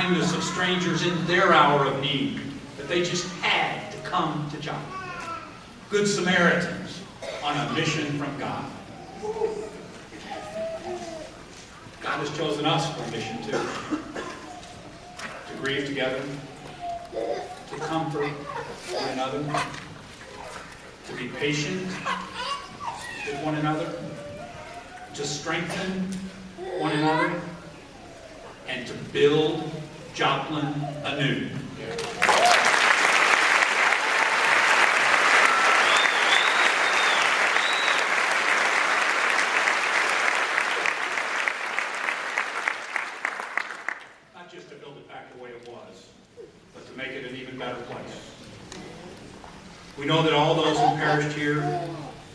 kindness of strangers in their hour of need, that they just had to come to Joplin. Good Samaritans on a mission from God. God has chosen us for a mission too. To grieve together, to comfort one another, to be patient with one another, to strengthen one another, and to build Joplin anew. Not just to build it back the way it was, but to make it an even better place. We know that all those who perished here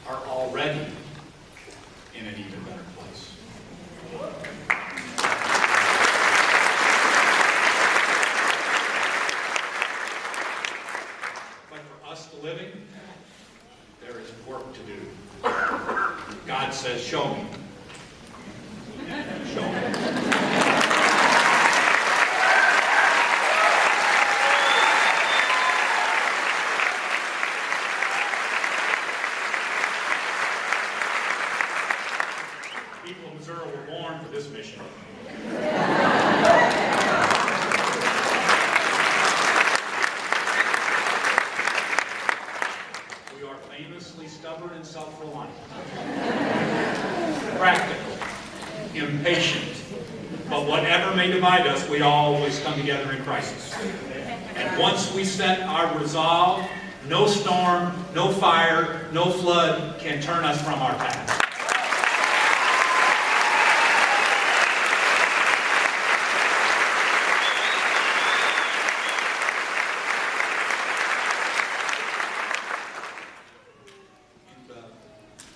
are already in an even better place. But for us, the living, there is work to do. God says, show me. Show me. People of Missouri were born for this mission. We are famously stubborn and self-reliant, practical, impatient, but whatever may divide us, we always come together in crisis. And once we set our resolve, no storm, no fire, no flood can turn us from our path.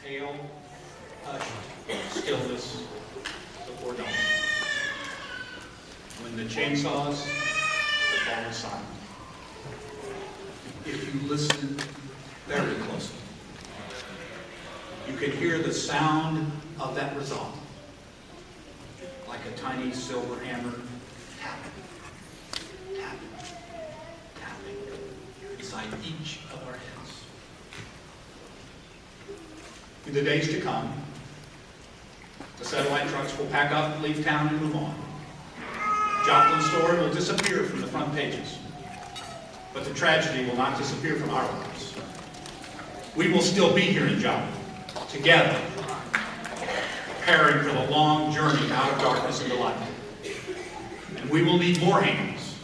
Pale, hushed stillness before dawn. When the chainsaws have fallen silent. If you listen very closely, you can hear the sound of that resolve, like a tiny silver hammer tapping, tapping, tapping inside each of our heads. In the days to come, the satellite trucks will pack up, leave town, and move on. Joplin's story will disappear from the front pages, but the tragedy will not disappear from our lives. We will still be here in Joplin, together, preparing for the long journey out of darkness into light. And we will need more hands,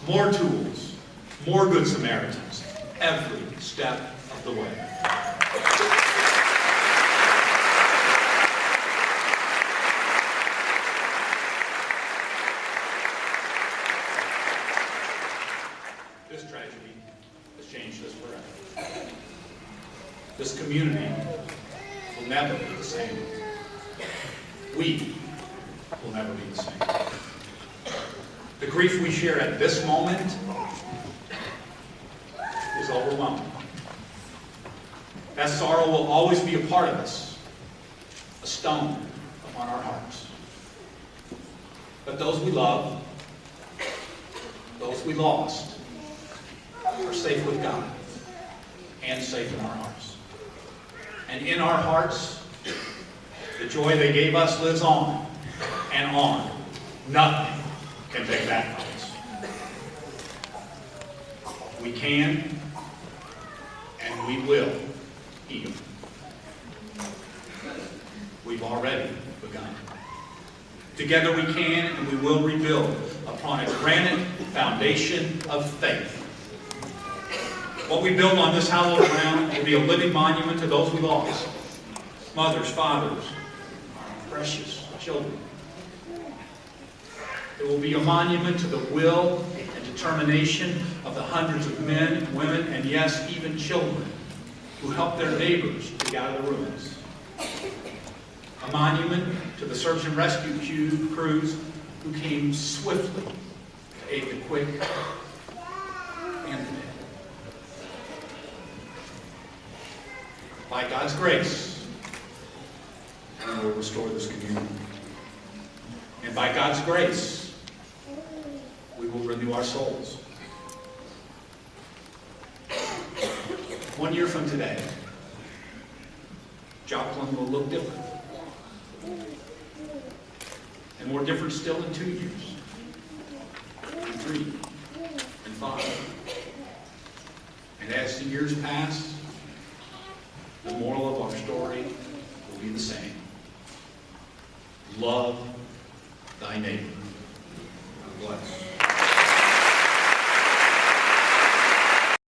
more tools, more good Samaritans, every step of the way. This tragedy has changed us forever. This community will never be the same. We will never be the same. The grief we share at this moment is overwhelming. That sorrow will always be a part of us, a stone upon our hearts. But those we love, those we lost, are safe with God and safe in our hearts. And in our hearts, the joy they gave us lives on and on. Nothing can take that from us. We can and we will heal. We've already begun. Together we can and we will rebuild upon a granite foundation of faith. What we build on this hallowed ground will be a living monument to those we lost. Mothers, fathers, precious children. It will be a monument to the will and determination of the hundreds of men, women, and yes, even children who helped their neighbors to get out of the ruins. A monument to the search and rescue crews who came swiftly to aid the quick and the dead. By God's grace, we will restore this community. And by God's grace, we will renew our souls. 1 year from today, Joplin will look different. And more different still in 2 years, and 3, and 5. And as the years pass, the moral of our story will be the same. Love thy neighbor.